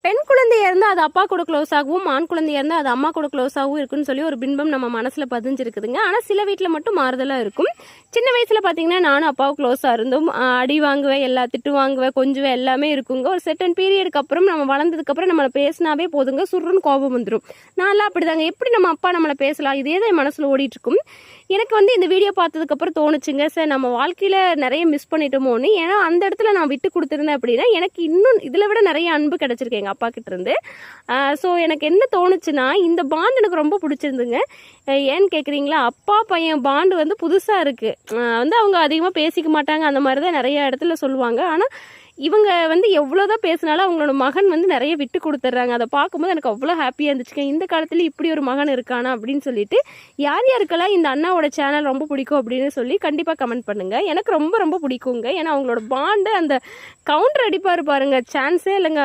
பெண் குழந்தையா இருந்தால் அது அப்பா கூட க்ளோஸ் ஆகவும், ஆண் குழந்தையா இருந்தால் அது அம்மா கூட க்ளோஸ் ஆகவும் இருக்குன்னு சொல்லி ஒரு பின்பம் நம்ம மனசில் பதிஞ்சிருக்குதுங்க. ஆனால் சில வீட்டில் மட்டும் மாறுதலாக இருக்கும். சின்ன வயசில் பார்த்தீங்கன்னா நானும் அப்பாவும் க்ளோஸாக இருந்தோம். அடி வாங்குவேன், எல்லா திட்டு வாங்குவேன், கொஞ்சுவேன், எல்லாமே இருக்குங்க. ஒரு செர்டன் பீரியடுக்கு அப்புறம் நம்ம வளர்ந்ததுக்கப்புறம் நம்மளை பேசினாவே போதுங்க, சுருன்னு கோபம் வந்துடும். நான்லாம் அப்படிதாங்க, எப்படி நம்ம அப்பா நம்மளை பேசலாம், இதே தான் என் மனசில் ஓடிட்டுருக்கும். எனக்கு வந்து இந்த வீடியோ பார்த்ததுக்கப்புறம் தோணுச்சுங்க, சார் நம்ம வாழ்க்கையில் நிறைய மிஸ் பண்ணிட்டோமோன்னு. ஏன்னா அந்த இடத்துல நான் விட்டு கொடுத்துருந்தேன் அப்படின்னா எனக்கு இன்னும் இதில் விட நிறைய அன்பு கிடச்சிருக்கு எங்கள் அப்பா கிட்ட இருந்து. ஸோ எனக்கு என்ன தோணுச்சுன்னா, இந்த பாண்ட் எனக்கு ரொம்ப பிடிச்சிருந்துங்க. ஏன்னு கேட்குறீங்களா, அப்பா பையன் பாண்டு வந்து புதுசாக இருக்குது. வந்து அவங்க அதிகமாக பேசிக்க மாட்டாங்க, அந்த மாதிரி தான் நிறைய இடத்துல சொல்லுவாங்க. ஆனால் இவங்க வந்து எவ்வளோதான் பேசினாலும் அவங்களோட மகன் வந்து நிறைய விட்டு கொடுத்துட்றாங்க. அதை பார்க்கும்போது எனக்கு அவ்வளோ ஹாப்பியாக இருந்துச்சுங்க. இந்த காலத்துல இப்படி ஒரு மகன் இருக்கானா அப்படின்னு சொல்லிட்டு. யார் யாருக்கெல்லாம் இந்த அண்ணாவோட சேனல் ரொம்ப பிடிக்கும் அப்படின்னு சொல்லி கண்டிப்பாக கமெண்ட் பண்ணுங்கள். எனக்கு ரொம்ப ரொம்ப பிடிக்குங்க. ஏன்னா அவங்களோட பாண்டு, அந்த கவுண்டர் அடிப்பார் பாருங்க, சான்ஸே இல்லைங்க.